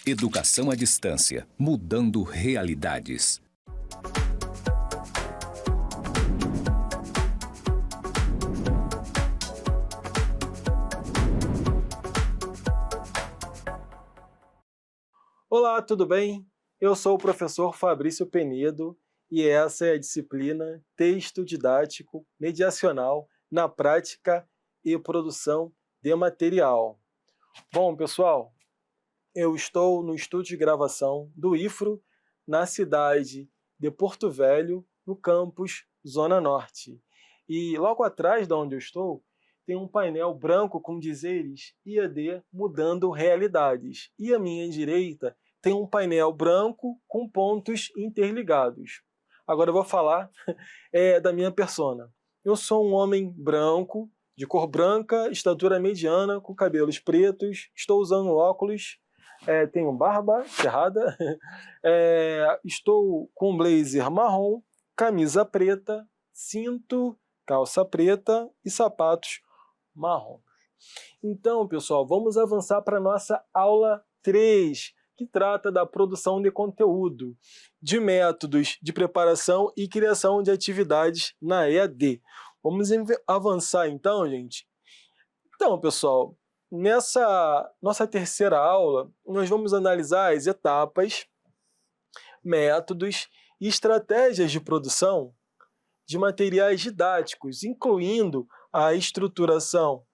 Educação à distância, mudando realidades. Olá, tudo bem? Eu sou o professor Fabrício Penedo e essa é a disciplina Texto Didático Mediacional na Prática e Produção de Material. Bom, pessoal, eu estou no estúdio de gravação do IFRO, na cidade de Porto Velho, no campus Zona Norte. E logo atrás de onde eu estou, tem um painel branco com dizeres IAD mudando realidades. E à minha direita tem um painel branco com pontos interligados. Agora eu vou falar da minha persona. Eu sou um homem branco, de cor branca, estatura mediana, com cabelos pretos, estou usando óculos, tenho barba cerrada, estou com blazer marrom, camisa preta, cinto, calça preta e sapatos marrom. Então, pessoal, vamos avançar para a nossa aula 3, que trata da produção de conteúdo, de métodos de preparação e criação de atividades na EAD. Vamos avançar então, gente? Então, pessoal, nessa nossa terceira aula, nós vamos analisar as etapas, métodos e estratégias de produção de materiais didáticos, incluindo a estruturação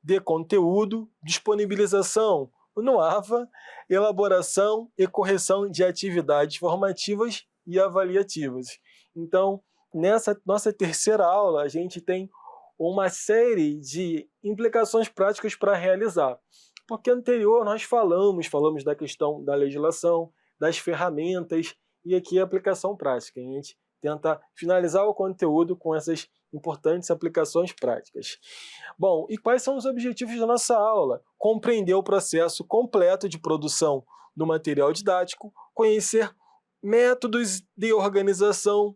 de conteúdo, disponibilização no AVA, elaboração e correção de atividades formativas e avaliativas. Então, nessa nossa terceira aula, a gente tem uma série de implicações práticas para realizar. Porque anterior nós falamos da questão da legislação, das ferramentas e aqui a aplicação prática. A gente tenta finalizar o conteúdo com essas importantes aplicações práticas. Bom, e quais são os objetivos da nossa aula? Compreender o processo completo de produção do material didático, conhecer métodos de organização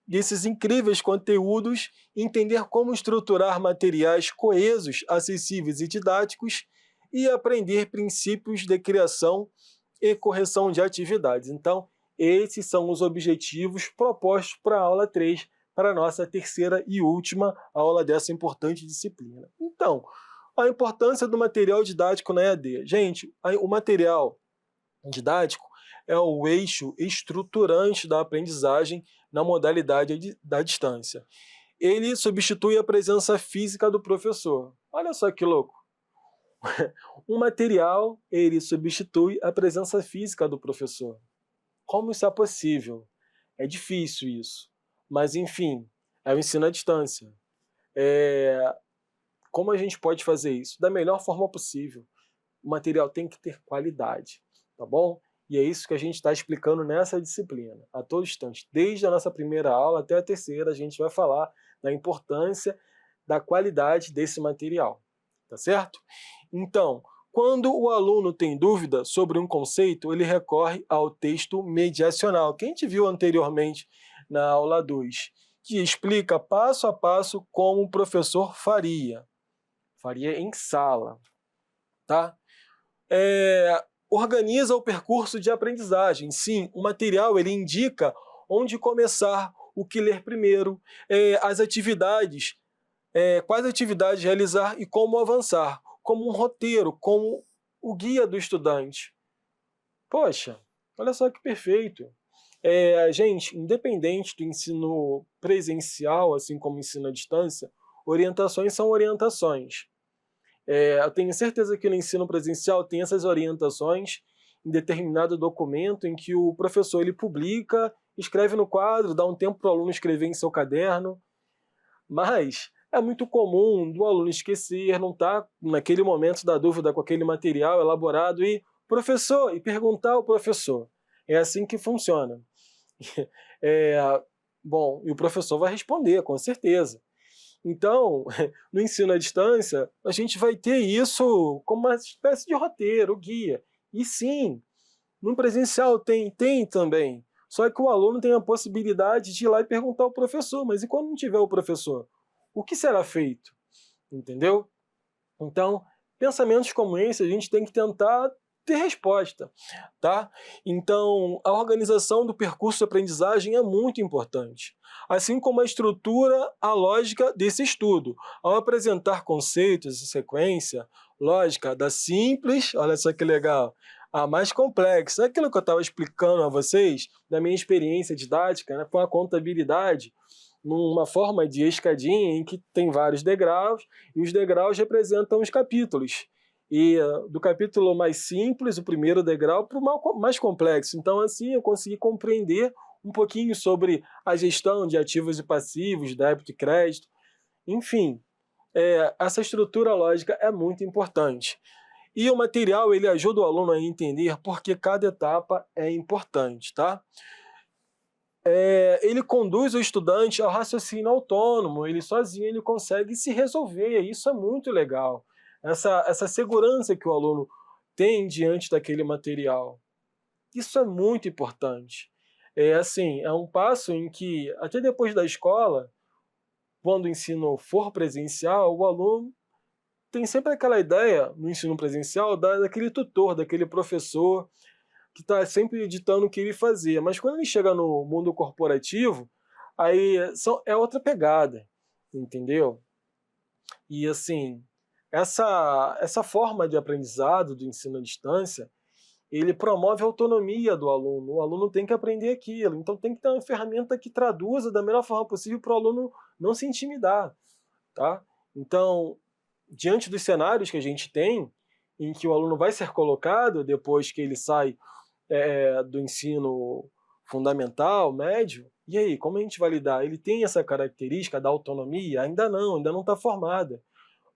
desses incríveis conteúdos, entender como estruturar materiais coesos, acessíveis e didáticos e aprender princípios de criação e correção de atividades. Então, esses são os objetivos propostos para a aula 3, para a nossa terceira e última aula dessa importante disciplina. Então, a importância do material didático na EAD. Gente, o material didático é o eixo estruturante da aprendizagem na modalidade da distância. Ele substitui a presença física do professor. Olha só que louco. Um material, ele substitui a presença física do professor. Como isso é possível? É difícil isso. Mas, enfim, é o ensino à distância. Como a gente pode fazer isso? Da melhor forma possível. O material tem que ter qualidade, tá bom? E é isso que a gente está explicando nessa disciplina, a todo instante. Desde a nossa primeira aula até a terceira, a gente vai falar da importância da qualidade desse material, tá certo? Então, quando o aluno tem dúvida sobre um conceito, ele recorre ao texto mediacional, que a gente viu anteriormente na aula 2, que explica passo a passo como o professor faria em sala, tá? Organiza o percurso de aprendizagem. Sim, o material ele indica onde começar, o que ler primeiro, as atividades, quais atividades realizar e como avançar, como um roteiro, como o guia do estudante. Poxa, olha só que perfeito. Gente, independente do ensino presencial, assim como o ensino à distância, orientações são orientações. Eu tenho certeza que no ensino presencial tem essas orientações em determinado documento em que o professor ele publica, escreve no quadro, dá um tempo para o aluno escrever em seu caderno, mas é muito comum do aluno esquecer, não estar naquele momento da dúvida com aquele material elaborado e professor, e perguntar ao professor. É assim que funciona. Bom, e o professor vai responder, com certeza. Então, no ensino à distância, a gente vai ter isso como uma espécie de roteiro, guia. E sim, no presencial tem também. Só que o aluno tem a possibilidade de ir lá e perguntar ao professor, mas e quando não tiver o professor? O que será feito? Entendeu? Então, pensamentos como esse a gente tem que tentar ter resposta, tá? Então, a organização do percurso de aprendizagem é muito importante, assim como a estrutura, a lógica desse estudo. Ao apresentar conceitos e sequência, lógica da simples, olha só que legal, a mais complexa. Aquilo que eu estava explicando a vocês, da minha experiência didática, né, com a contabilidade, numa forma de escadinha em que tem vários degraus, e os degraus representam os capítulos. E do capítulo mais simples, o primeiro degrau, para o mais complexo. Então, assim, eu consegui compreender um pouquinho sobre a gestão de ativos e passivos, débito e crédito. Enfim, essa estrutura lógica é muito importante. E o material ele ajuda o aluno a entender porque cada etapa é importante, tá? Ele conduz o estudante ao raciocínio autônomo, ele sozinho ele consegue se resolver, isso é muito legal. Essa segurança que o aluno tem diante daquele material. Isso é muito importante. É um passo em que, até depois da escola, quando o ensino for presencial, o aluno tem sempre aquela ideia, no ensino presencial, daquele tutor, daquele professor, que está sempre ditando o que ele fazer. Mas quando ele chega no mundo corporativo, aí é outra pegada, entendeu? E assim, essa forma de aprendizado do ensino à distância, ele promove a autonomia do aluno. O aluno tem que aprender aquilo. Então tem que ter uma ferramenta que traduza da melhor forma possível para o aluno não se intimidar, tá? Então, diante dos cenários que a gente tem, em que o aluno vai ser colocado depois que ele sai do ensino fundamental, médio, e aí, como a gente vai lidar? Ele tem essa característica da autonomia? Ainda não está formada.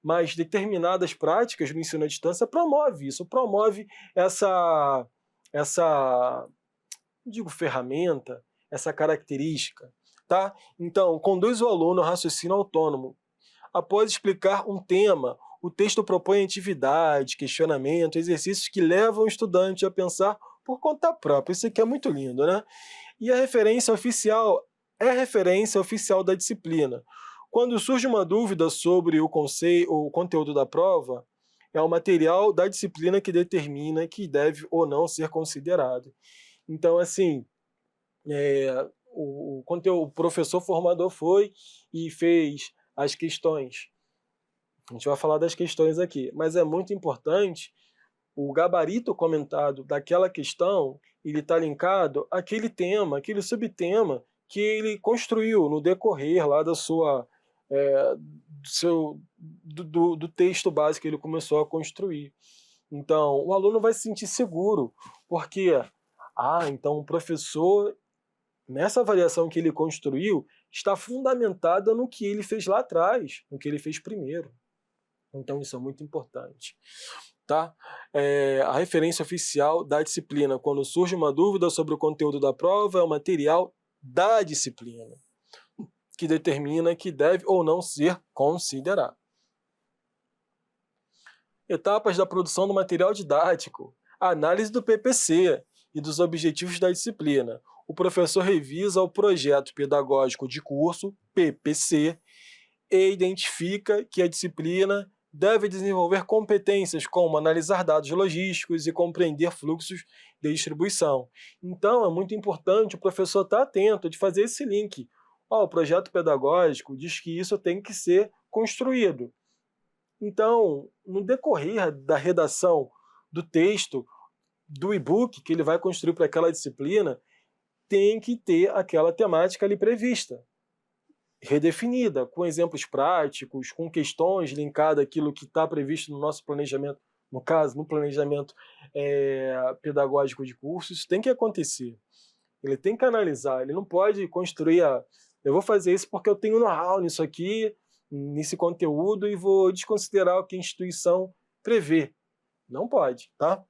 Mas determinadas práticas do ensino à distância promove isso, promove essa ferramenta, essa característica, tá? Então, conduz o aluno ao raciocínio autônomo. Após explicar um tema, o texto propõe atividade, questionamento, exercícios que levam o estudante a pensar por conta própria. Isso aqui é muito lindo, né? E a referência oficial é a referência oficial da disciplina. Quando surge uma dúvida sobre o conteúdo da prova, é o material da disciplina que determina que deve ou não ser considerado. Então, assim, o professor formador foi e fez as questões. A gente vai falar das questões aqui, mas é muito importante o gabarito comentado daquela questão, ele está linkado àquele tema, aquele subtema que ele construiu no decorrer lá da sua, do texto básico que ele começou a construir. Então, o aluno vai se sentir seguro, porque, então o professor, nessa avaliação que ele construiu, está fundamentada no que ele fez lá atrás, no que ele fez primeiro. Então, isso é muito importante. Tá? A referência oficial da disciplina. Quando surge uma dúvida sobre o conteúdo da prova, é o material da disciplina, que determina que deve ou não ser considerado. Etapas da produção do material didático. A análise do PPC e dos objetivos da disciplina. O professor revisa o projeto pedagógico de curso, PPC, e identifica que a disciplina deve desenvolver competências como analisar dados logísticos e compreender fluxos de distribuição. Então, é muito importante o professor estar atento de fazer esse link. O projeto pedagógico diz que isso tem que ser construído. Então, no decorrer da redação do texto, do e-book que ele vai construir para aquela disciplina, tem que ter aquela temática ali prevista, redefinida, com exemplos práticos, com questões linkadas àquilo que está previsto no nosso planejamento, no caso, no planejamento pedagógico de cursos. Isso tem que acontecer. Ele tem que analisar, ele não pode construir eu vou fazer isso porque eu tenho know-how nisso aqui, nesse conteúdo, e vou desconsiderar o que a instituição prevê. Não pode, tá?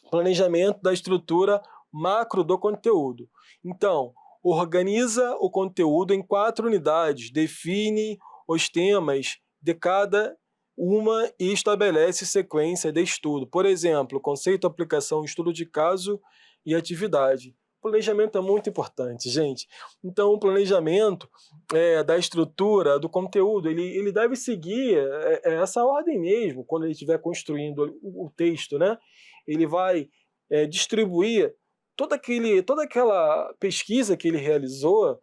Planejamento da estrutura macro do conteúdo. Então, organiza o conteúdo em 4 unidades, define os temas de cada uma e estabelece sequência de estudo. Por exemplo, conceito, aplicação, estudo de caso e atividade. Planejamento é muito importante, gente. Então, o planejamento da estrutura, do conteúdo, ele deve seguir essa ordem mesmo, quando ele estiver construindo o texto, né? Ele vai distribuir toda aquela pesquisa que ele realizou,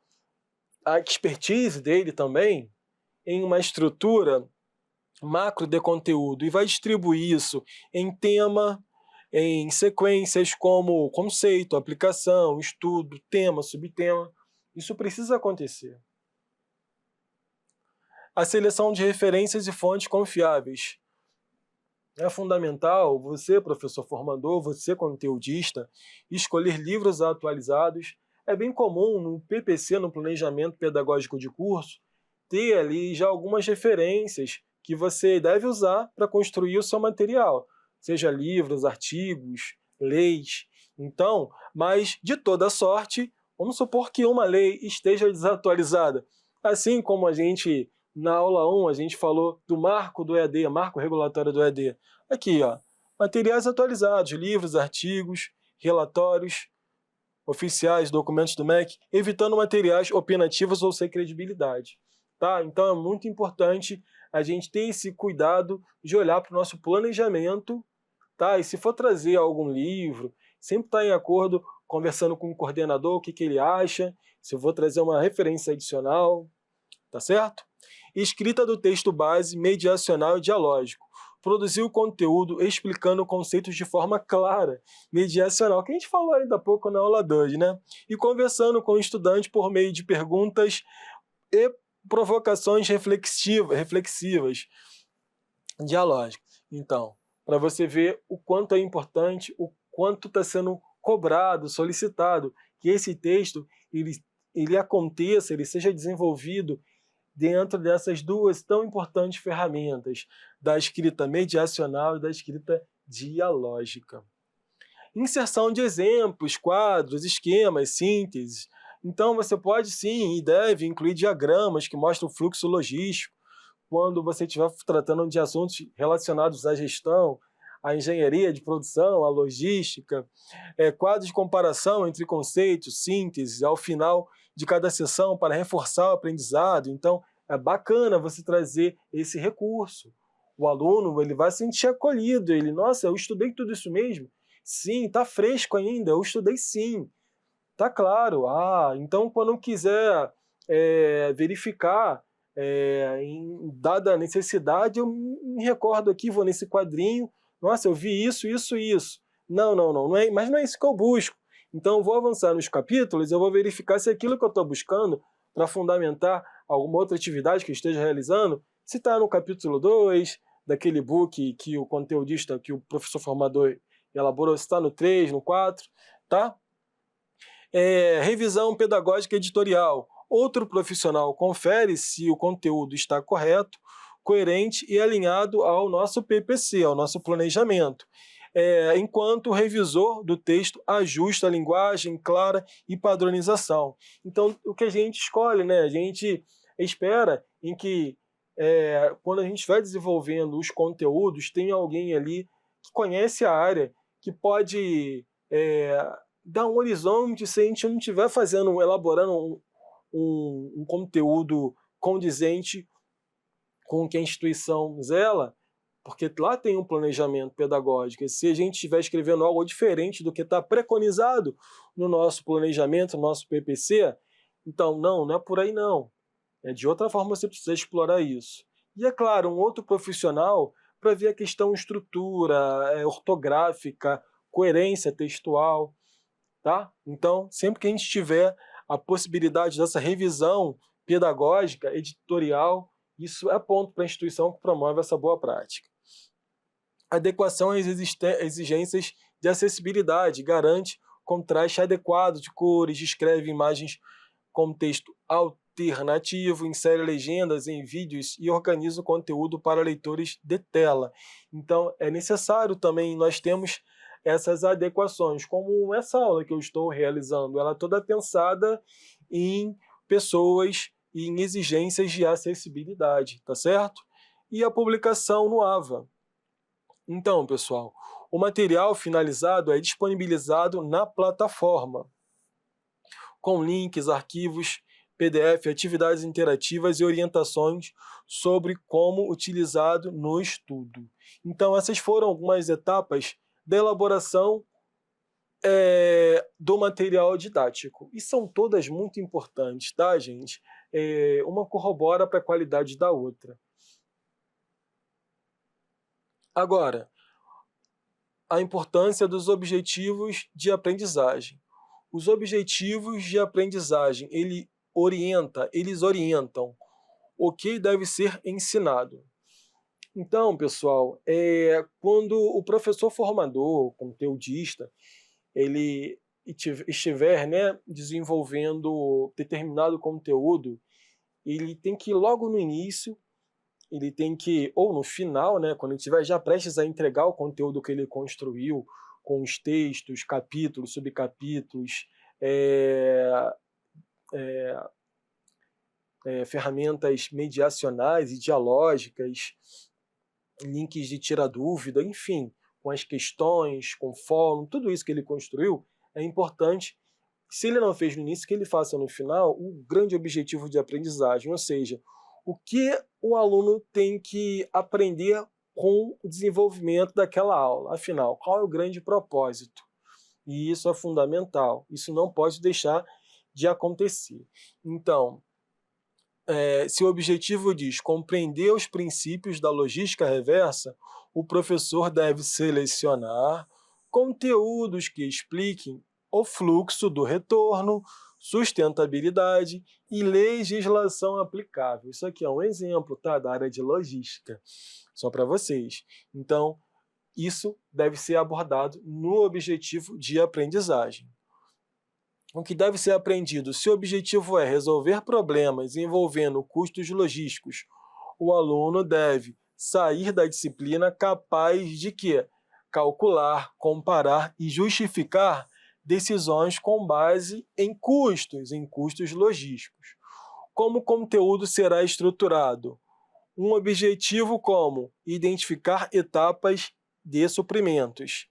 a expertise dele também, em uma estrutura macro de conteúdo, e vai distribuir isso em tema, em sequências como conceito, aplicação, estudo, tema, subtema. Isso precisa acontecer. A seleção de referências e fontes confiáveis. É fundamental você, professor formador, você, conteudista, escolher livros atualizados. É bem comum no PPC, no Planejamento Pedagógico de Curso, ter ali já algumas referências que você deve usar para construir o seu material, seja livros, artigos, leis. Então, mas de toda sorte, vamos supor que uma lei esteja desatualizada. Assim como a gente, na aula 1, a gente falou do marco do EAD, marco regulatório do EAD. Aqui, ó, materiais atualizados, livros, artigos, relatórios oficiais, documentos do MEC, evitando materiais opinativos ou sem credibilidade. Tá? Então é muito importante a gente ter esse cuidado de olhar para o nosso planejamento, tá? E se for trazer algum livro, sempre estar em acordo, conversando com o coordenador, o que ele acha, se eu vou trazer uma referência adicional, tá certo? Escrita do texto base, mediacional e dialógico. Produzir o conteúdo explicando conceitos de forma clara, mediacional, que a gente falou ainda há pouco na aula 2, né? E conversando com o estudante por meio de perguntas e provocações reflexivas, dialógicas. Então, para você ver o quanto é importante, o quanto está sendo cobrado, solicitado, que esse texto ele aconteça, ele seja desenvolvido dentro dessas duas tão importantes ferramentas, da escrita mediacional e da escrita dialógica. Inserção de exemplos, quadros, esquemas, sínteses. Então você pode sim e deve incluir diagramas que mostram o fluxo logístico, quando você estiver tratando de assuntos relacionados à gestão, à engenharia de produção, à logística, quadros de comparação entre conceitos, síntese, ao final de cada sessão para reforçar o aprendizado. Então, é bacana você trazer esse recurso. O aluno ele vai se sentir acolhido, ele, nossa, eu estudei tudo isso mesmo? Sim, está fresco ainda, eu estudei sim. Tá claro. Então quando eu quiser verificar, dada a necessidade, eu me recordo aqui, vou nesse quadrinho, nossa, eu vi isso, isso e isso. Não é, mas não é isso que eu busco. Então eu vou avançar nos capítulos, eu vou verificar se aquilo que eu estou buscando para fundamentar alguma outra atividade que eu esteja realizando, se está no capítulo 2, daquele book que o conteudista, que o professor formador elaborou, se está no 3, no 4, tá? Revisão pedagógica editorial. Outro profissional confere se o conteúdo está correto, coerente e alinhado ao nosso PPC, ao nosso planejamento. Enquanto o revisor do texto ajusta a linguagem clara e padronização. Então, o que a gente escolhe, né? A gente espera em que, quando a gente vai desenvolvendo os conteúdos, tenha alguém ali que conhece a área, que pode dar um horizonte se a gente não estiver elaborando um conteúdo condizente com o que a instituição zela, porque lá tem um planejamento pedagógico. E se a gente estiver escrevendo algo diferente do que está preconizado no nosso planejamento, no nosso PPC, então não é por aí não. De outra forma você precisa explorar isso. E é claro, um outro profissional para ver a questão estrutura, ortográfica, coerência textual, tá? Então, sempre que a gente tiver a possibilidade dessa revisão pedagógica, editorial, isso é ponto para a instituição que promove essa boa prática. Adequação às exigências de acessibilidade, garante contraste adequado de cores, descreve imagens com texto alternativo, insere legendas em vídeos e organiza o conteúdo para leitores de tela. Então, é necessário também nós temos essas adequações, como essa aula que eu estou realizando, ela é toda pensada em pessoas e em exigências de acessibilidade, tá certo? E a publicação no AVA. Então, pessoal, o material finalizado é disponibilizado na plataforma. com links, arquivos, PDF, atividades interativas e orientações sobre como utilizado no estudo. Então, essas foram algumas etapas da elaboração do material didático. E são todas muito importantes, tá, gente? Uma corrobora para a qualidade da outra. Agora, a importância dos objetivos de aprendizagem. Os objetivos de aprendizagem, eles orientam o que deve ser ensinado. Então, pessoal, quando o professor formador, conteudista, ele estiver, né, desenvolvendo determinado conteúdo, ele tem que logo no início, ele tem que, ou no final, né, quando ele estiver já prestes a entregar o conteúdo que ele construiu, com os textos, capítulos, subcapítulos, ferramentas mediacionais e dialógicas, links de tirar dúvida, enfim, com as questões, com fórum, tudo isso que ele construiu, é importante, se ele não fez no início, que ele faça no final o grande objetivo de aprendizagem, ou seja, o que o aluno tem que aprender com o desenvolvimento daquela aula. Afinal, qual é o grande propósito? E isso é fundamental, isso não pode deixar de acontecer. Então, se o objetivo diz compreender os princípios da logística reversa, o professor deve selecionar conteúdos que expliquem o fluxo do retorno, sustentabilidade e legislação aplicável. Isso aqui é um exemplo, tá, da área de logística, só para vocês. Então, isso deve ser abordado no objetivo de aprendizagem. O que deve ser aprendido? Se o objetivo é resolver problemas envolvendo custos logísticos, o aluno deve sair da disciplina capaz de quê? Calcular, comparar e justificar decisões com base em custos logísticos. Como o conteúdo será estruturado? Um objetivo como identificar etapas de suprimentos.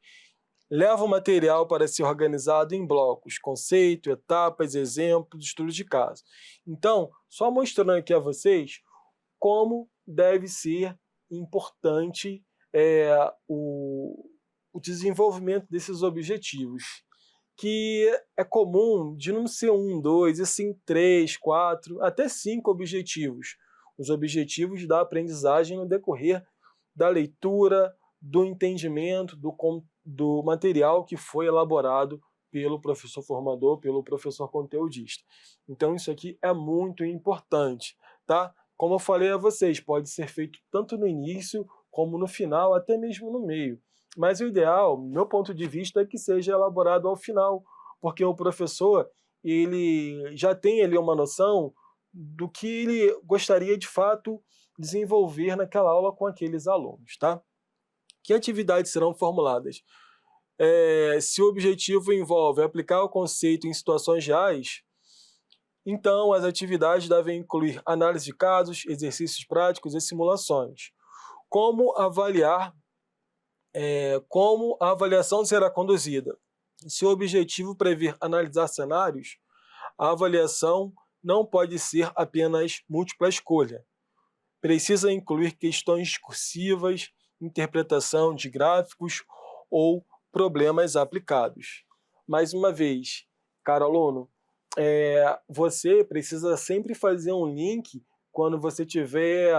Leva o material para ser organizado em blocos, conceito, etapas, exemplos, estudo de caso. Então, só mostrando aqui a vocês como deve ser importante o desenvolvimento desses objetivos, que é comum de não ser 1, 2, e sim 3, 4, até 5 objetivos. Os objetivos da aprendizagem no decorrer da leitura, do entendimento, do material que foi elaborado pelo professor formador, pelo professor conteudista. Então isso aqui é muito importante, tá? Como eu falei a vocês, pode ser feito tanto no início como no final, até mesmo no meio. Mas o ideal, meu ponto de vista, é que seja elaborado ao final, porque o professor ele já tem ali uma noção do que ele gostaria de fato desenvolver naquela aula com aqueles alunos, tá? Que atividades serão formuladas? Se o objetivo envolve aplicar o conceito em situações reais, então as atividades devem incluir análise de casos, exercícios práticos e simulações. Como a avaliação será conduzida? Se o objetivo prever analisar cenários, a avaliação não pode ser apenas múltipla escolha. Precisa incluir questões discursivas, interpretação de gráficos ou problemas aplicados. Mais uma vez, caro aluno, você precisa sempre fazer um link quando você estiver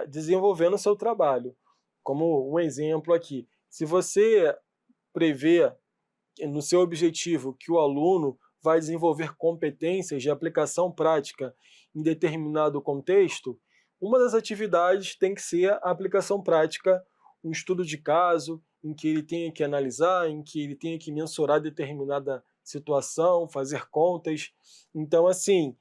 desenvolvendo o seu trabalho. Como um exemplo aqui, se você prevê no seu objetivo que o aluno vai desenvolver competências de aplicação prática em determinado contexto, uma das atividades tem que ser a aplicação prática, um estudo de caso, em que ele tenha que analisar, em que ele tenha que mensurar determinada situação, fazer contas. Então, assim,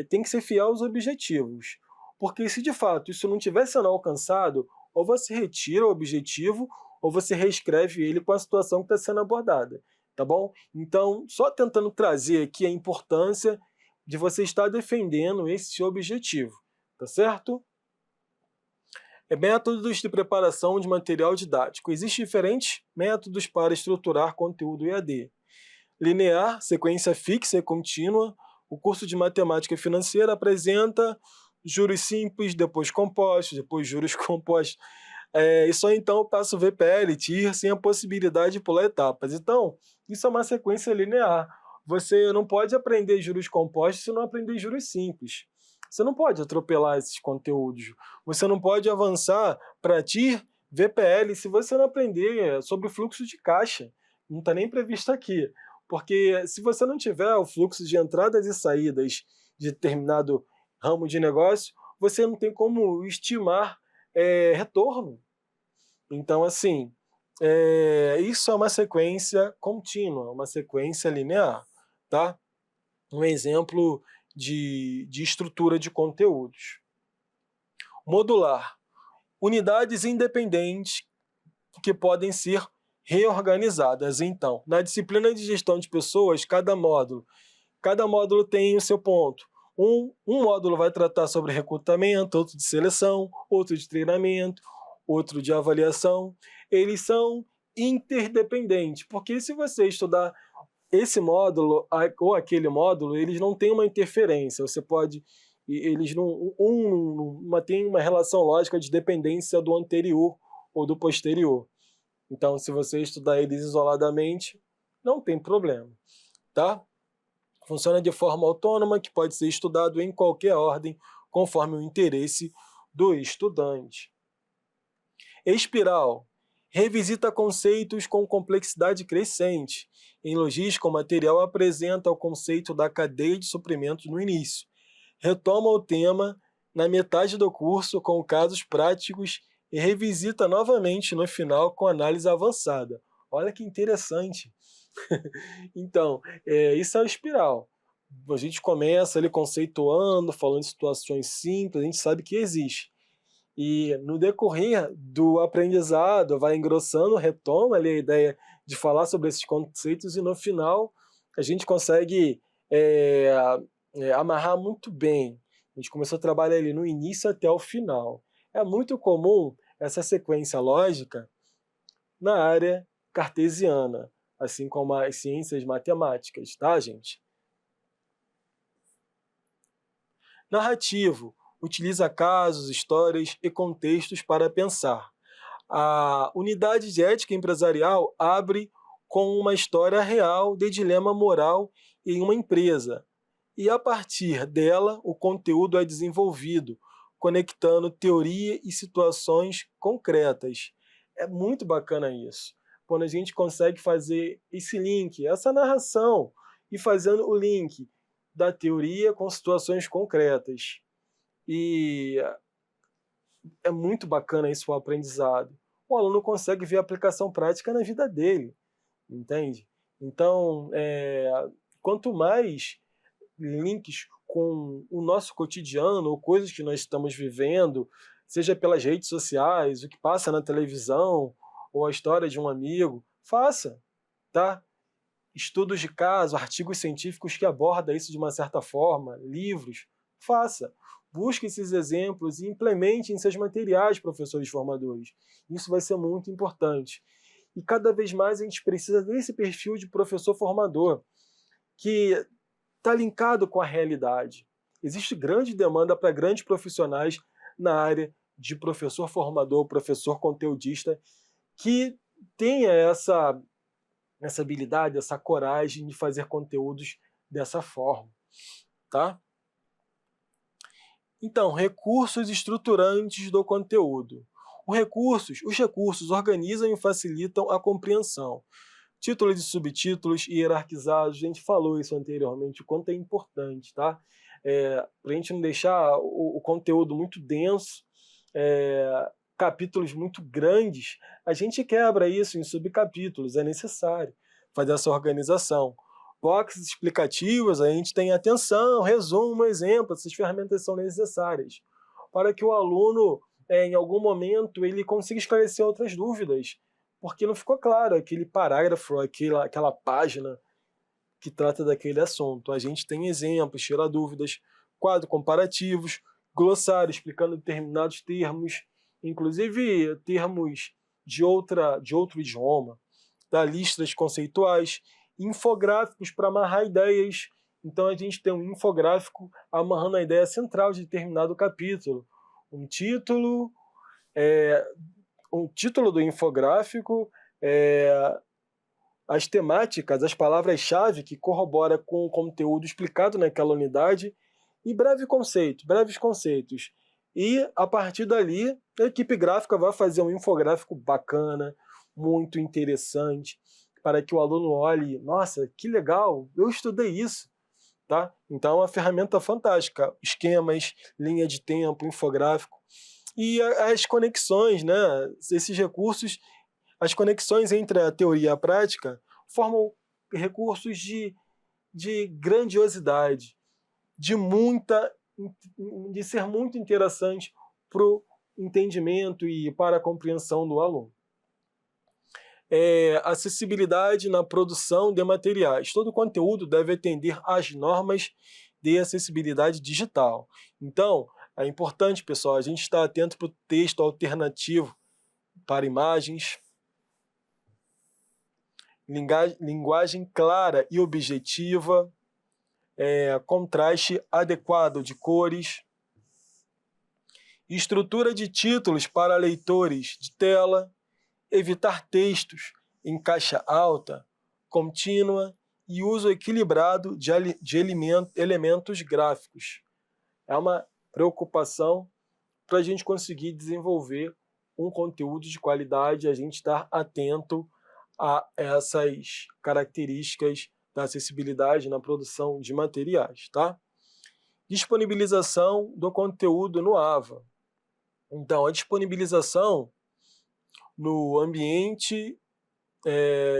tem que ser fiel aos objetivos. Porque se de fato isso não estiver sendo alcançado, ou você retira o objetivo, ou você reescreve ele com a situação que está sendo abordada, tá bom? Então, só tentando trazer aqui a importância de você estar defendendo esse objetivo, tá certo? Métodos de preparação de material didático. Existem diferentes métodos para estruturar conteúdo EAD. linear, sequência fixa e contínua. O curso de matemática financeira apresenta juros simples, depois compostos, depois juros compostos. E só então eu passo VPL, TIR, sem a possibilidade de pular etapas. Então, isso é uma sequência linear. Você não pode aprender juros compostos se não aprender juros simples. Você não pode atropelar esses conteúdos. Você não pode avançar para TIR, VPL, se você não aprender sobre o fluxo de caixa. Não está nem previsto aqui. Porque se você não tiver o fluxo de entradas e saídas de determinado ramo de negócio, você não tem como estimar retorno. Então, assim, isso é uma sequência contínua, uma sequência linear, tá? Um exemplo de estrutura de conteúdos. Modular. Unidades independentes que podem ser reorganizadas. Então, na disciplina de gestão de pessoas, cada módulo tem o seu ponto. Um módulo vai tratar sobre recrutamento, outro de seleção, outro de treinamento, outro de avaliação. Eles são interdependentes, porque se você estudar esse módulo ou aquele módulo, eles não têm uma interferência. Você pode, eles não tem uma relação lógica de dependência do anterior ou do posterior. Então, se você estudar eles isoladamente, não tem problema, tá? Funciona de forma autônoma, que pode ser estudado em qualquer ordem, conforme o interesse do estudante. Espiral. Revisita conceitos com complexidade crescente. Em logística, o material apresenta o conceito da cadeia de suprimentos no início. Retoma o tema na metade do curso com casos práticos e revisita novamente no final com análise avançada. Olha que interessante. Então, isso é o espiral. A gente começa ali conceituando, falando de situações simples, a gente sabe que existe. E no decorrer do aprendizado, vai engrossando, retoma ali a ideia de falar sobre esses conceitos e no final a gente consegue amarrar muito bem. A gente começou a trabalhar ali no início até o final. É muito comum essa sequência lógica na área cartesiana, assim como as ciências matemáticas, tá, gente? Narrativo. Utiliza casos, histórias e contextos para pensar. A unidade de ética empresarial abre com uma história real de dilema moral em uma empresa. E a partir dela, o conteúdo é desenvolvido, conectando teoria e situações concretas. É muito bacana isso. Quando a gente consegue fazer esse link, essa narração, e fazendo o link da teoria com situações concretas. E é muito bacana isso, o aprendizado. O aluno consegue ver a aplicação prática na vida dele, entende? Então, quanto mais links com o nosso cotidiano, ou coisas que nós estamos vivendo, seja pelas redes sociais, o que passa na televisão, ou a história de um amigo, faça, tá? Estudos de caso, artigos científicos que abordam isso de uma certa forma, livros, faça. Busque esses exemplos e implemente em seus materiais, professores formadores. Isso vai ser muito importante. E cada vez mais a gente precisa desse perfil de professor formador, que está linkado com a realidade. Existe grande demanda para grandes profissionais na área de professor formador, professor conteudista, que tenha essa habilidade, essa coragem de fazer conteúdos dessa forma, tá? Então, recursos estruturantes do conteúdo. Os recursos organizam e facilitam a compreensão. Títulos e subtítulos hierarquizados, a gente falou isso anteriormente, o quanto é importante, tá? Para a gente não deixar o conteúdo muito denso, capítulos muito grandes, a gente quebra isso em subcapítulos, é necessário fazer essa organização. Boxes explicativos, a gente tem atenção, resumo, exemplo, essas ferramentas são necessárias para que o aluno, em algum momento, ele consiga esclarecer outras dúvidas, porque não ficou claro aquele parágrafo, aquela página que trata daquele assunto. A gente tem exemplos, tira dúvidas, quadros comparativos, glossário explicando determinados termos, inclusive termos de outro idioma, tá? Listas conceituais, infográficos para amarrar ideias. Então a gente tem um infográfico amarrando a ideia central de determinado capítulo. Um título do infográfico, as temáticas, as palavras-chave que corroboram com o conteúdo explicado naquela unidade e breves conceitos. E, a partir dali, a equipe gráfica vai fazer um infográfico bacana, muito interessante, para que o aluno olhe, nossa, que legal, eu estudei isso. Tá? Então, é uma ferramenta fantástica. Esquemas, linha de tempo, infográfico. E as conexões, né? Esses recursos, as conexões entre a teoria e a prática formam recursos de grandiosidade, de ser muito interessante para o entendimento e para a compreensão do aluno. Acessibilidade na produção de materiais. Todo conteúdo deve atender às normas de acessibilidade digital. Então, é importante, pessoal, a gente estar atento para o texto alternativo para imagens, linguagem clara e objetiva, contraste adequado de cores, estrutura de títulos para leitores de tela, evitar textos em caixa alta, contínua e uso equilibrado de elementos gráficos. É uma preocupação para a gente conseguir desenvolver um conteúdo de qualidade, a gente estar atento a essas características da acessibilidade na produção de materiais. Tá? Disponibilização do conteúdo no AVA. Então, a disponibilização no ambiente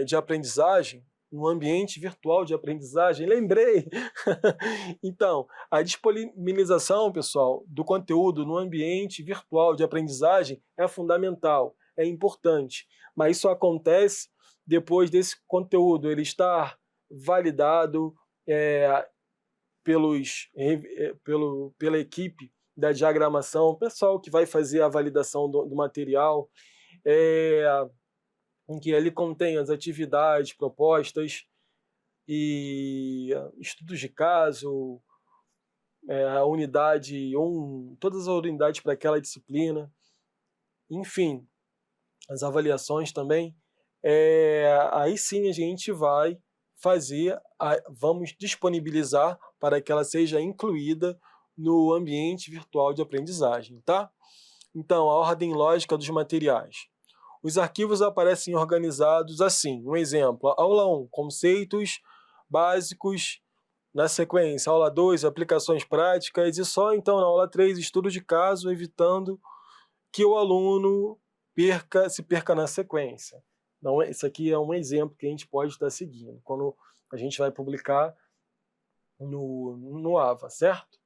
de aprendizagem, no ambiente virtual de aprendizagem, lembrei! Então, a disponibilização, pessoal, do conteúdo no ambiente virtual de aprendizagem é fundamental, é importante, mas isso acontece depois desse conteúdo ele estar validado pela equipe da diagramação, o pessoal que vai fazer a validação do material, em que ele contém as atividades propostas e estudos de caso, a unidade 1, todas as unidades para aquela disciplina, enfim, as avaliações também, aí sim a gente vai vamos disponibilizar para que ela seja incluída no ambiente virtual de aprendizagem, tá? Então, a ordem lógica dos materiais. Os arquivos aparecem organizados assim. Um exemplo, aula 1, conceitos básicos. Na sequência, aula 2, aplicações práticas. E só então na aula 3, estudo de caso, evitando que o aluno se perca na sequência. Então, isso aqui é um exemplo que a gente pode estar seguindo quando a gente vai publicar no AVA, certo?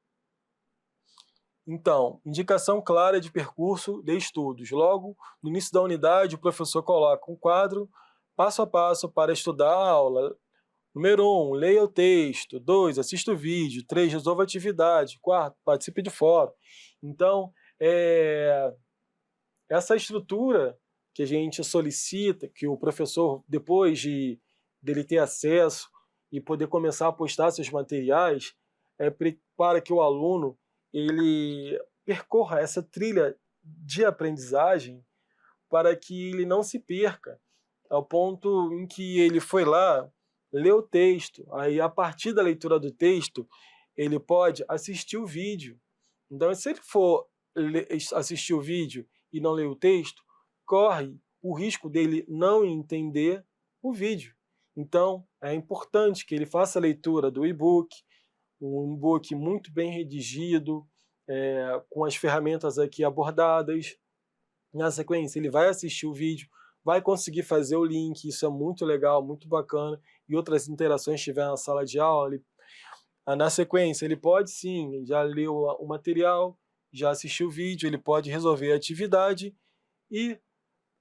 Então, indicação clara de percurso de estudos. Logo, no início da unidade, o professor coloca um quadro passo a passo para estudar a aula. Número 1, leia o texto. 2, assista o vídeo. 3, resolva a atividade. 4, participe de fórum. Então, essa estrutura que a gente solicita, que o professor, depois dele ter acesso e poder começar a postar seus materiais, para que o aluno ele percorra essa trilha de aprendizagem para que ele não se perca, ao ponto em que ele foi lá, leu o texto, aí a partir da leitura do texto, ele pode assistir o vídeo. Então, se ele for assistir o vídeo e não ler o texto, corre o risco dele não entender o vídeo. Então, é importante que ele faça a leitura do e-book, um e-book muito bem redigido, com as ferramentas aqui abordadas. Na sequência, ele vai assistir o vídeo, vai conseguir fazer o link, isso é muito legal, muito bacana, e outras interações que tiver na sala de aula. Na sequência, ele pode sim, já leu o material, já assistiu o vídeo, ele pode resolver a atividade e,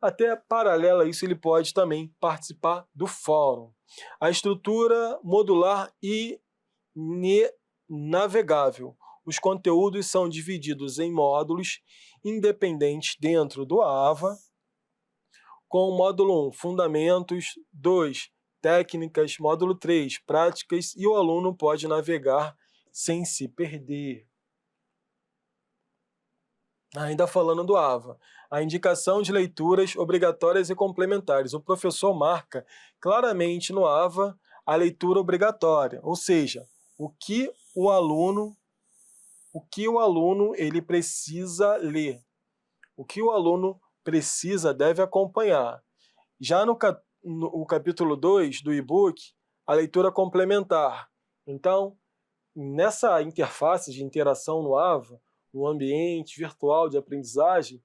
até paralelo a isso, ele pode também participar do fórum. A estrutura modular e navegável. Os conteúdos são divididos em módulos independentes dentro do AVA, com o módulo 1, Fundamentos, 2, técnicas, módulo 3, práticas, e o aluno pode navegar sem se perder. Ainda falando do AVA, a indicação de leituras obrigatórias e complementares. O professor marca claramente no AVA a leitura obrigatória, ou seja, o que o aluno ele precisa ler, o que o aluno deve acompanhar. Já no capítulo 2 do e-book, a leitura complementar. Então, nessa interface de interação no AVA, no ambiente virtual de aprendizagem,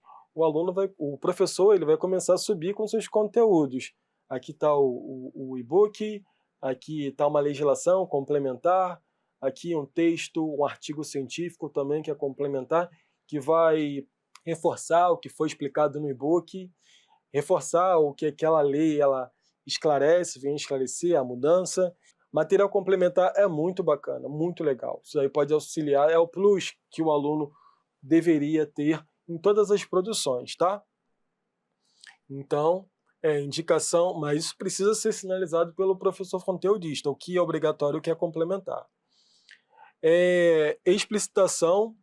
o professor ele vai começar a subir com seus conteúdos. Aqui está o e-book, aqui está uma legislação complementar, aqui um texto, um artigo científico também que é complementar, que vai reforçar o que foi explicado no e-book, reforçar o que aquela lei ela esclarece, vem esclarecer a mudança. Material complementar é muito bacana, muito legal. Isso aí pode auxiliar, é o plus que o aluno deveria ter em todas as produções, tá? Então, indicação, mas isso precisa ser sinalizado pelo professor conteudista, o que é obrigatório e o que é complementar. Explicitação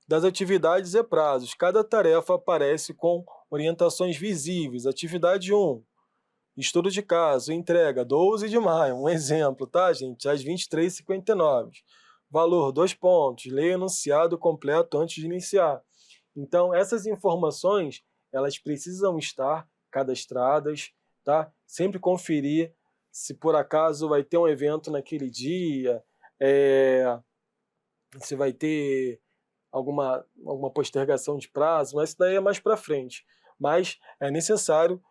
das atividades e prazos. Cada tarefa aparece com orientações visíveis. Atividade 1, estudo de caso, entrega 12 de maio, um exemplo, tá, gente? Às 23h59. Valor, 2 pontos, leia enunciado completo antes de iniciar. Então, essas informações, elas precisam estar cadastradas, tá? Sempre conferir se por acaso vai ter um evento naquele dia, se vai ter alguma postergação de prazo, mas isso daí é mais para frente. Mas é necessário,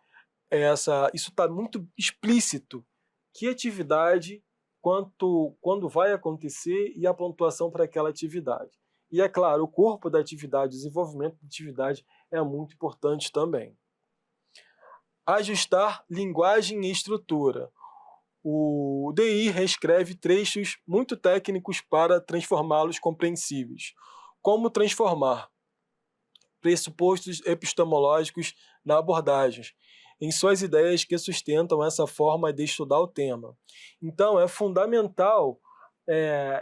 isso está muito explícito, que atividade, quando vai acontecer e a pontuação para aquela atividade. E é claro, o corpo da atividade, o desenvolvimento da atividade é muito importante também. Ajustar linguagem e estrutura. O DI reescreve trechos muito técnicos para transformá-los compreensíveis. Como transformar pressupostos epistemológicos na abordagem, em suas ideias que sustentam essa forma de estudar o tema. Então, é fundamental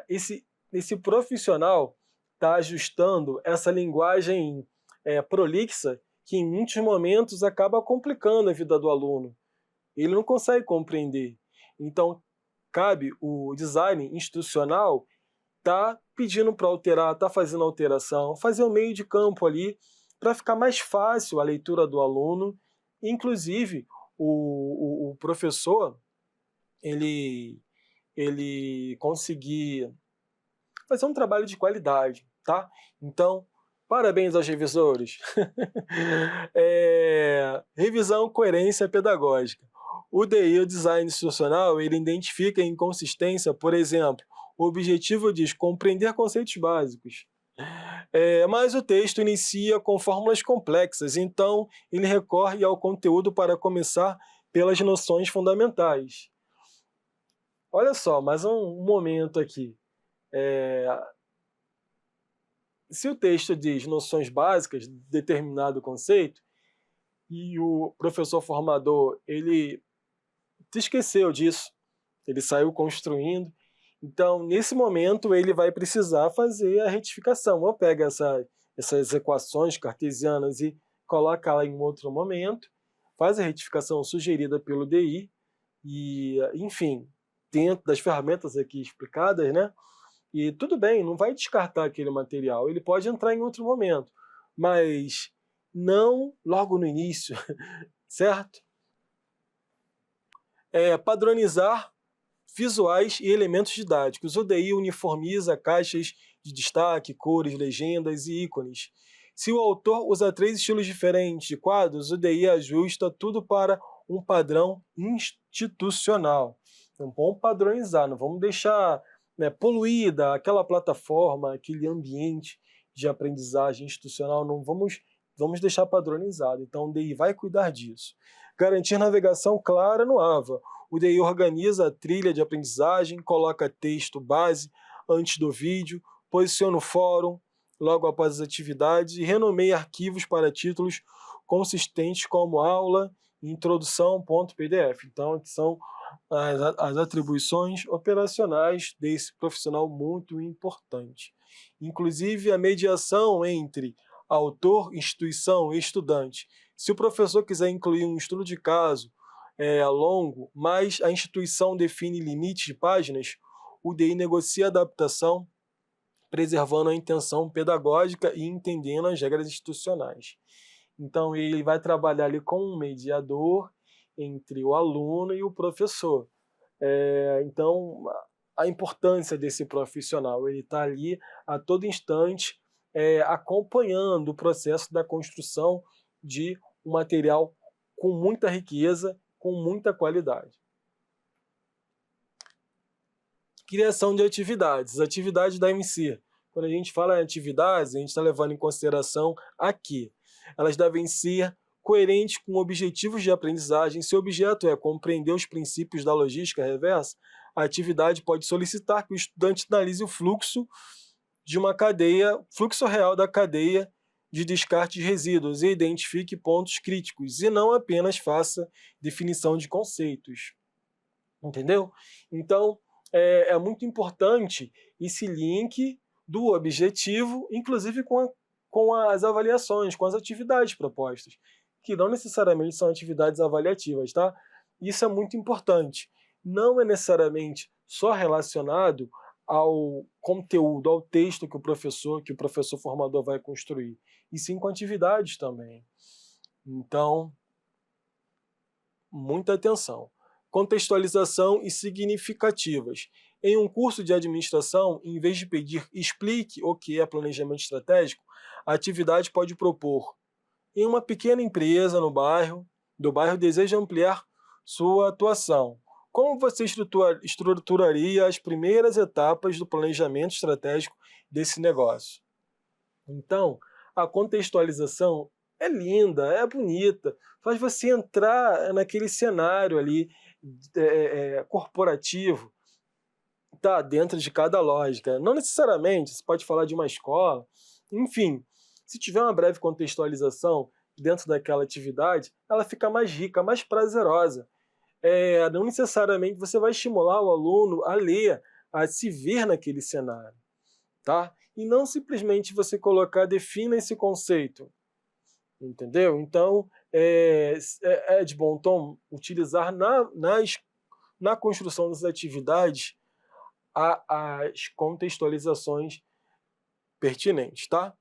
esse profissional estar ajustando essa linguagem prolixa, que em muitos momentos acaba complicando a vida do aluno. Ele não consegue compreender. Então, cabe o design institucional tá pedindo para alterar, tá fazendo alteração, fazer um meio de campo ali para ficar mais fácil a leitura do aluno. Inclusive, o professor ele conseguir fazer um trabalho de qualidade, tá? Então, parabéns aos revisores. Revisão, coerência pedagógica. O DI, o design institucional, ele identifica inconsistência, por exemplo, o objetivo diz compreender conceitos básicos. Mas o texto inicia com fórmulas complexas, então ele recorre ao conteúdo para começar pelas noções fundamentais. Olha só, mais um momento aqui. Se o texto diz noções básicas de determinado conceito, e o professor formador ele se esqueceu disso, ele saiu construindo, então nesse momento ele vai precisar fazer a retificação, ou pega essas equações cartesianas e coloca lá em outro momento, faz a retificação sugerida pelo DI, e enfim, dentro das ferramentas aqui explicadas, né? E tudo bem, não vai descartar aquele material, ele pode entrar em outro momento, mas não logo no início, certo? Padronizar visuais e elementos didáticos. O DI uniformiza caixas de destaque, cores, legendas e ícones. Se o autor usa 3 estilos diferentes de quadros, o DI ajusta tudo para um padrão institucional. Então, vamos padronizar, não vamos deixar poluída aquela plataforma, aquele ambiente de aprendizagem institucional, não vamos deixar padronizado. Então, o DI vai cuidar disso. Garantir navegação clara no AVA. O DI organiza a trilha de aprendizagem, coloca texto base antes do vídeo, posiciona o fórum logo após as atividades e renomeia arquivos para títulos consistentes como aula e introdução.pdf. Então, são as atribuições operacionais desse profissional muito importante. Inclusive a mediação entre autor, instituição e estudante. Se o professor quiser incluir um estudo de caso longo, mas a instituição define limites de páginas, o DI negocia a adaptação, preservando a intenção pedagógica e entendendo as regras institucionais. Então, ele vai trabalhar ali como um mediador entre o aluno e o professor. Então, a importância desse profissional, ele está ali a todo instante acompanhando o processo da construção de um material com muita riqueza, com muita qualidade. Criação de atividades. Atividades devem ser, quando a gente fala em atividades, a gente está levando em consideração aqui. Elas devem ser coerentes com objetivos de aprendizagem. Se o objeto é compreender os princípios da logística reversa, a atividade pode solicitar que o estudante analise o fluxo de uma cadeia, fluxo real da cadeia de descarte de resíduos e identifique pontos críticos, e não apenas faça definição de conceitos. Entendeu? Então, é muito importante esse link do objetivo, inclusive com as avaliações, com as atividades propostas, que não necessariamente são atividades avaliativas, tá? Isso é muito importante. Não é necessariamente só relacionado ao conteúdo, ao texto que o professor formador vai construir, e sim com atividades também. Então, muita atenção. Contextualização e significativas. Em um curso de administração, em vez de pedir explique o que é planejamento estratégico, a atividade pode propor: em uma pequena empresa do bairro deseja ampliar sua atuação. Como você estruturaria as primeiras etapas do planejamento estratégico desse negócio? Então, a contextualização é linda, é bonita, faz você entrar naquele cenário ali corporativo, tá dentro de cada lógica. Não necessariamente, você pode falar de uma escola, enfim, se tiver uma breve contextualização dentro daquela atividade, ela fica mais rica, mais prazerosa. Não necessariamente você vai estimular o aluno a ler, a se ver naquele cenário, tá? E não simplesmente você colocar, defina esse conceito, entendeu? Então, é de bom tom utilizar na construção das atividades as contextualizações pertinentes, tá?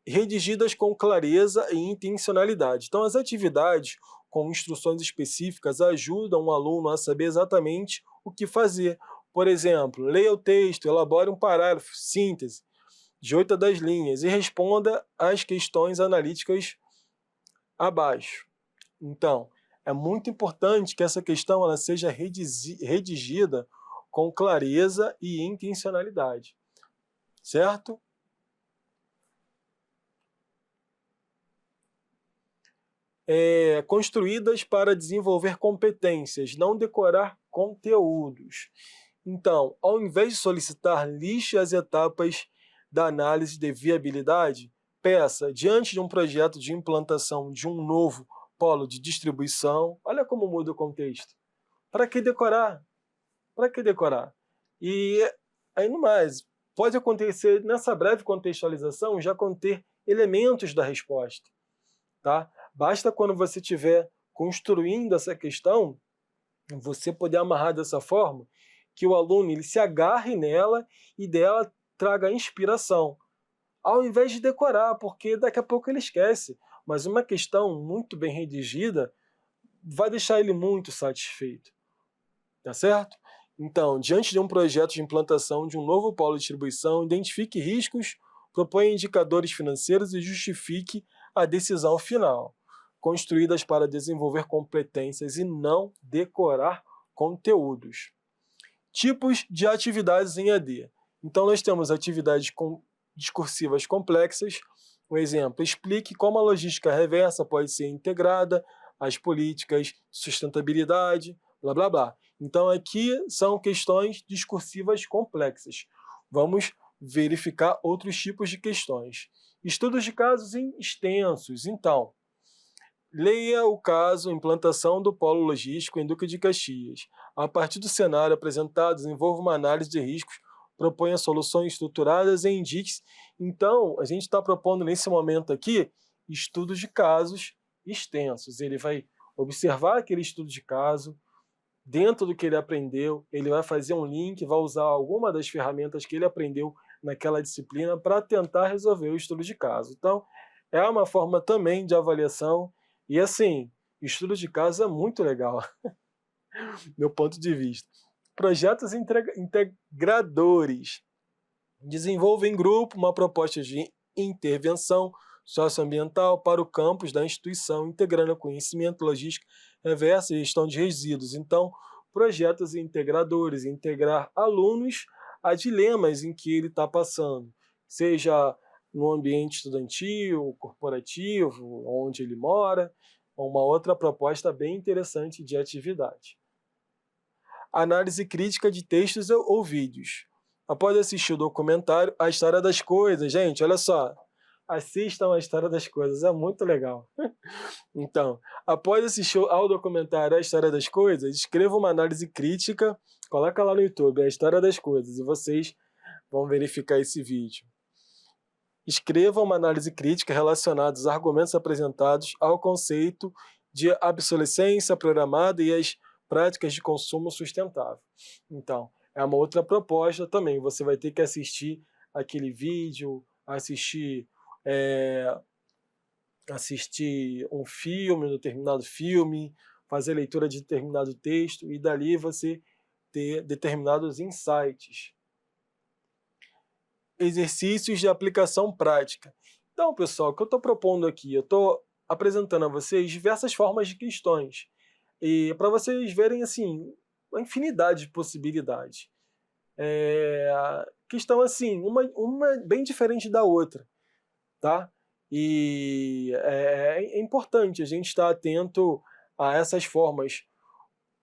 Redigidas com clareza e intencionalidade. Então, as atividades com instruções específicas ajudam o aluno a saber exatamente o que fazer. Por exemplo, leia o texto, elabore um parágrafo, síntese, de 8 a 10 linhas, e responda às questões analíticas abaixo. Então, é muito importante que essa questão ela seja redigida com clareza e intencionalidade, certo? Construídas para desenvolver competências, não decorar conteúdos. Então, ao invés de solicitar, liste as etapas da análise de viabilidade, peça, diante de um projeto de implantação de um novo polo de distribuição, olha como muda o contexto. Para que decorar? Para que decorar? E ainda mais, pode acontecer nessa breve contextualização já conter elementos da resposta, tá? Basta quando você estiver construindo essa questão, você poder amarrar dessa forma que o aluno ele se agarre nela e dela traga inspiração, ao invés de decorar, porque daqui a pouco ele esquece. Mas uma questão muito bem redigida vai deixar ele muito satisfeito, tá certo? Então, diante de um projeto de implantação de um novo polo de distribuição, identifique riscos, proponha indicadores financeiros e justifique a decisão final, construídas para desenvolver competências e não decorar conteúdos. Tipos de atividades em EAD. Então, nós temos atividades discursivas complexas. Um exemplo, explique como a logística reversa pode ser integrada às políticas de sustentabilidade, blá, blá, blá. Então, aqui são questões discursivas complexas. Vamos verificar outros tipos de questões. Estudos de casos extensos. Então, Leia o caso Implantação do Polo Logístico em Duque de Caxias. A partir do cenário apresentado, desenvolva uma análise de riscos, proponha soluções estruturadas e indique. Então, a gente está propondo nesse momento aqui estudos de casos extensos. Ele vai observar aquele estudo de caso, dentro do que ele aprendeu, ele vai fazer um link, vai usar alguma das ferramentas que ele aprendeu naquela disciplina para tentar resolver o estudo de caso. Então, é uma forma também de avaliação e, assim, estudo de caso é muito legal, meu ponto de vista. Projetos integradores. Desenvolva em grupo uma proposta de intervenção socioambiental para o campus da instituição, integrando conhecimento, logística reversa e gestão de resíduos. Então, projetos integradores, integrar alunos a dilemas em que ele está passando, seja no ambiente estudantil, corporativo, onde ele mora, uma outra proposta bem interessante de atividade. Análise crítica de textos ou vídeos. Após assistir o documentário A História das Coisas, gente, olha só, assistam A História das Coisas, é muito legal. Então, após assistir ao documentário A História das Coisas, escreva uma análise crítica, coloca lá no YouTube A História das Coisas e vocês vão verificar esse vídeo. Escreva uma análise crítica relacionada aos argumentos apresentados ao conceito de obsolescência programada e às práticas de consumo sustentável. Então, é uma outra proposta também. Você vai ter que assistir aquele vídeo, assistir um filme, um determinado filme, fazer leitura de determinado texto e dali você ter determinados insights. Exercícios de aplicação prática. Então, pessoal, o que eu estou propondo aqui? Eu estou apresentando a vocês diversas formas de questões. E para vocês verem, assim, uma infinidade de possibilidades. Questão, assim, uma bem diferente da outra, tá? E é importante a gente estar atento a essas formas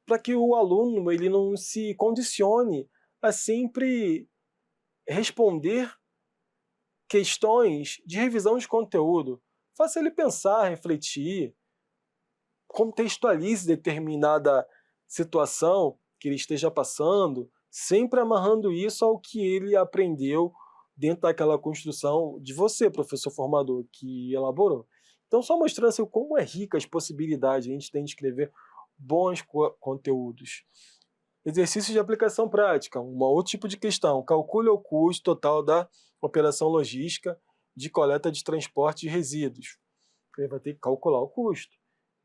para que o aluno ele não se condicione a sempre responder questões de revisão de conteúdo. Faça ele pensar, refletir, contextualize determinada situação que ele esteja passando, sempre amarrando isso ao que ele aprendeu dentro daquela construção de você, professor formador, que elaborou. Então, só mostrando assim, como é rica as possibilidades, a gente tem de escrever bons conteúdos. Exercício de aplicação prática, um outro tipo de questão. Calcule o custo total da operação logística de coleta de transporte de resíduos. Ele vai ter que calcular o custo.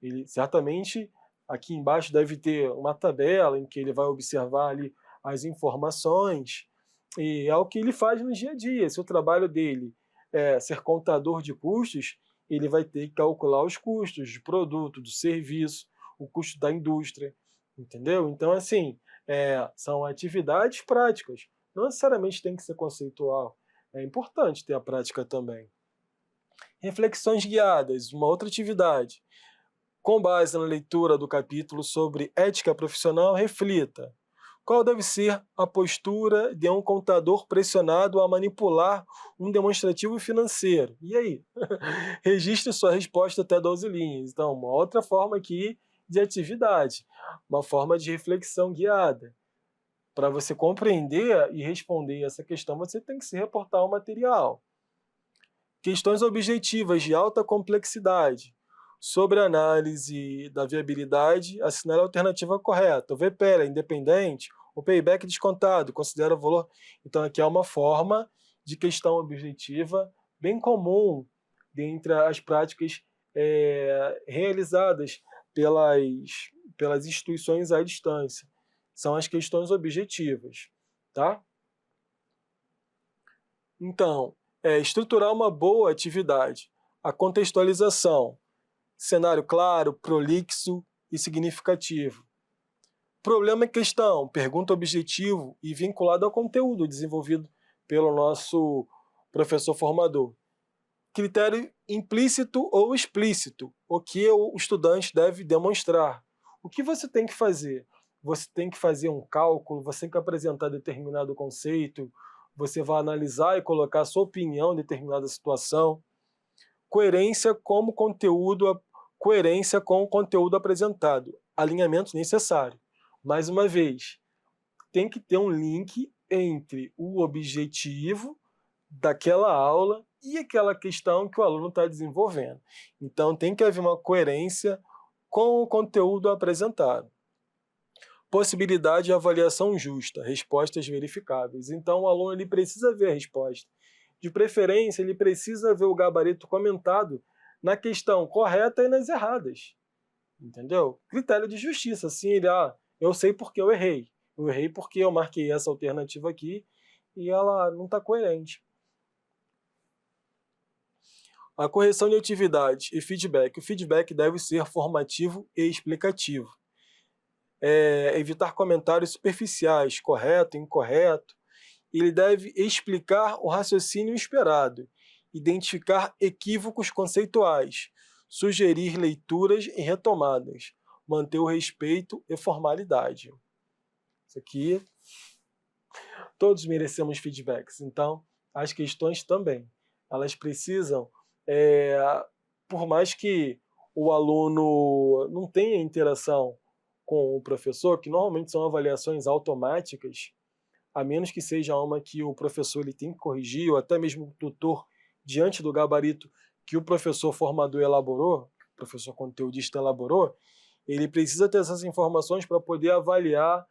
Ele certamente, aqui embaixo deve ter uma tabela em que ele vai observar ali as informações, e é o que ele faz no dia a dia. Se o trabalho dele é ser contador de custos, ele vai ter que calcular os custos de produto, do serviço, o custo da indústria, entendeu? Então, assim, são atividades práticas, não necessariamente tem que ser conceitual, é importante ter a prática também. Reflexões guiadas, uma outra atividade. Com base na leitura do capítulo sobre ética profissional, reflita. Qual deve ser a postura de um contador pressionado a manipular um demonstrativo financeiro? E aí? Registre sua resposta até 12 linhas. Então, uma outra forma aqui de atividade, uma forma de reflexão guiada. Para você compreender e responder essa questão, você tem que se reportar ao material. Questões objetivas de alta complexidade. Sobre a análise da viabilidade, assinale a alternativa correta. O VPL é independente, o payback descontado, considera o valor. Então, aqui é uma forma de questão objetiva bem comum dentre as práticas realizadas pelas instituições à distância. São as questões objetivas, tá? Então, estruturar uma boa atividade. A contextualização. Cenário claro, prolixo e significativo. Problema e questão, pergunta objetivo e vinculado ao conteúdo desenvolvido pelo nosso professor formador. Critério implícito ou explícito, o que o estudante deve demonstrar. O que você tem que fazer? Você tem que fazer um cálculo, você tem que apresentar determinado conceito, você vai analisar e colocar a sua opinião em determinada situação. Coerência como conteúdo coerência com o conteúdo apresentado, alinhamento necessário. Mais uma vez, tem que ter um link entre o objetivo daquela aula e aquela questão que o aluno está desenvolvendo. Então, tem que haver uma coerência com o conteúdo apresentado. Possibilidade de avaliação justa, respostas verificáveis. Então, o aluno ele precisa ver a resposta. De preferência, ele precisa ver o gabarito comentado na questão correta e nas erradas. Entendeu? Critério de justiça. Assim, eu sei porque eu errei. Eu errei porque eu marquei essa alternativa aqui e ela não está coerente. A correção de atividades e feedback. O feedback deve ser formativo e explicativo. Evitar comentários superficiais, correto, incorreto. Ele deve explicar o raciocínio esperado, identificar equívocos conceituais, sugerir leituras e retomadas, manter o respeito e formalidade. Isso aqui, todos merecemos feedbacks, então as questões também. Elas precisam, por mais que o aluno não tenha interação com o professor, que normalmente são avaliações automáticas, a menos que seja uma que o professor ele tem que corrigir, ou até mesmo o tutor, diante do gabarito que o professor formador elaborou, o professor conteudista elaborou, ele precisa ter essas informações para poder avaliar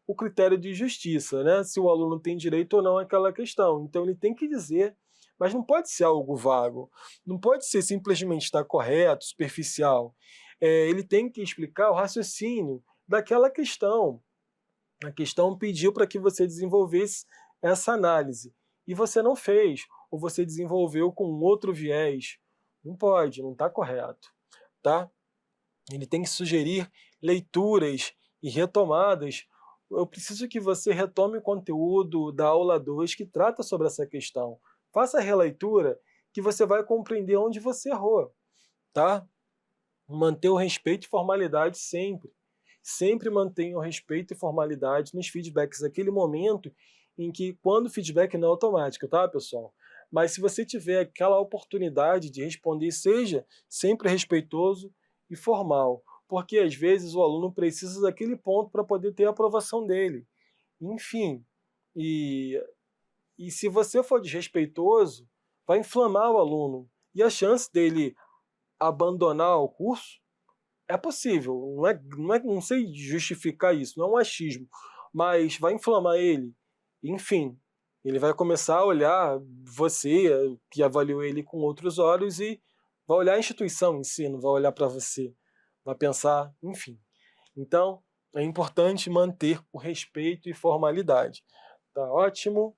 o critério de justiça, né? Se o aluno tem direito ou não àquela questão. Então ele tem que dizer, mas não pode ser algo vago, não pode ser simplesmente estar correto, superficial. Ele tem que explicar o raciocínio daquela questão. A questão pediu para que você desenvolvesse essa análise, e você não fez, ou você desenvolveu com outro viés. Não pode, não está correto. Tá? Ele tem que sugerir leituras e retomadas. Eu preciso que você retome o conteúdo da aula 2 que trata sobre essa questão. Faça a releitura que você vai compreender onde você errou. Tá? Manter o respeito e formalidade sempre. Sempre mantenha o respeito e formalidade nos feedbacks, naquele momento em que, quando o feedback não é automático, tá, pessoal? Mas se você tiver aquela oportunidade de responder, seja sempre respeitoso e formal, porque às vezes o aluno precisa daquele ponto para poder ter a aprovação dele. Enfim, e se você for desrespeitoso, vai inflamar o aluno, e a chance dele abandonar o curso é possível, não sei justificar isso, não é um achismo, mas vai inflamar ele. Enfim, ele vai começar a olhar você, que avaliou ele com outros olhos, e vai olhar a instituição em si, não vai olhar para você. Vai pensar, enfim. Então, é importante manter o respeito e formalidade. Tá ótimo?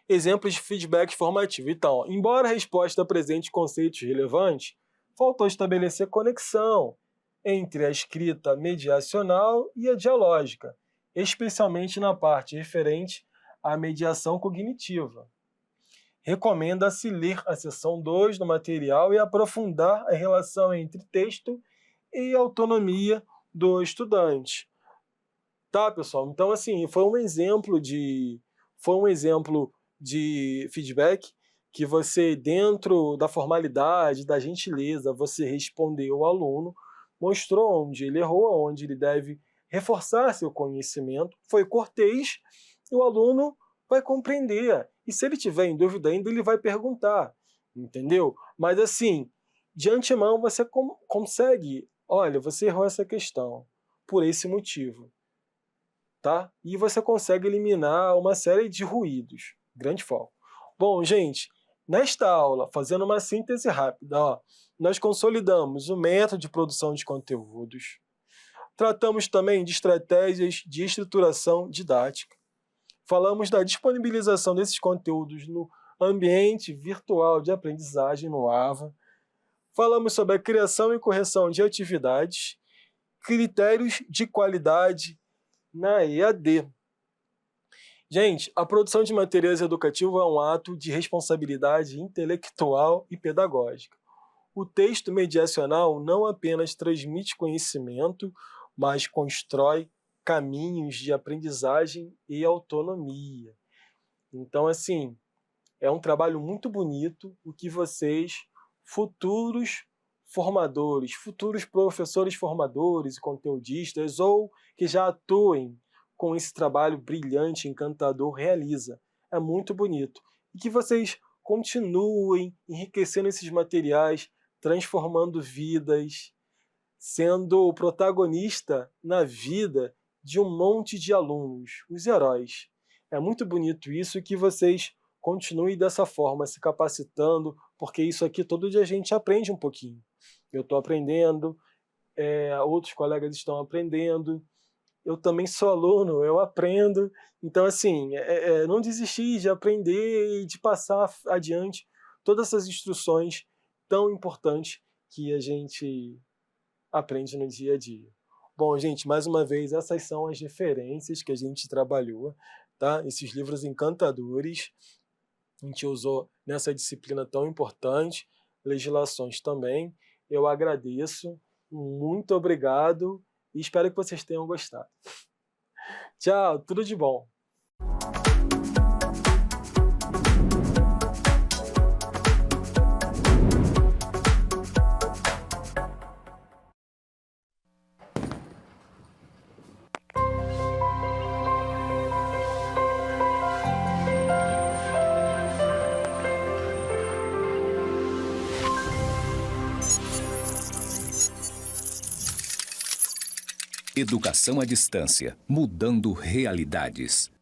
Exemplos de feedback formativo. Então, embora a resposta apresente conceitos relevantes, faltou estabelecer conexão entre a escrita mediacional e a dialógica, especialmente na parte referente à mediação cognitiva. Recomenda-se ler a seção 2 do material e aprofundar a relação entre texto e autonomia do estudante. Tá, pessoal? Então, assim, foi um exemplo de feedback que você, dentro da formalidade, da gentileza, você respondeu ao aluno, mostrou onde ele errou, onde ele deve reforçar seu conhecimento, foi cortês, e o aluno vai compreender. E se ele tiver em dúvida ainda, ele vai perguntar, entendeu? Mas assim, de antemão você consegue, olha, você errou essa questão por esse motivo. Tá? E você consegue eliminar uma série de ruídos. Grande foco. Bom, gente, nesta aula, fazendo uma síntese rápida, nós consolidamos o método de produção de conteúdos, tratamos também de estratégias de estruturação didática, falamos da disponibilização desses conteúdos no ambiente virtual de aprendizagem no AVA, falamos sobre a criação e correção de atividades, critérios de qualidade na EAD. Gente, a produção de materiais educativos é um ato de responsabilidade intelectual e pedagógica. O texto mediacional não apenas transmite conhecimento, mas constrói caminhos de aprendizagem e autonomia. Então, assim, é um trabalho muito bonito o que vocês, futuros formadores, futuros professores formadores e conteudistas, ou que já atuem com esse trabalho brilhante, encantador, realiza. É muito bonito. E que vocês continuem enriquecendo esses materiais, transformando vidas, sendo o protagonista na vida de um monte de alunos, os heróis. É muito bonito isso, e que vocês continuem dessa forma, se capacitando, porque isso aqui todo dia a gente aprende um pouquinho. Eu estou aprendendo, outros colegas estão aprendendo, eu também sou aluno, eu aprendo. Então, assim, não desistir de aprender e de passar adiante todas essas instruções tão importantes que a gente aprende no dia a dia. Bom, gente, mais uma vez, essas são as referências que a gente trabalhou, tá? Esses livros encantadores a gente usou nessa disciplina tão importante, legislações também. Eu agradeço, muito obrigado e espero que vocês tenham gostado. Tchau, tudo de bom! Educação à distância, mudando realidades.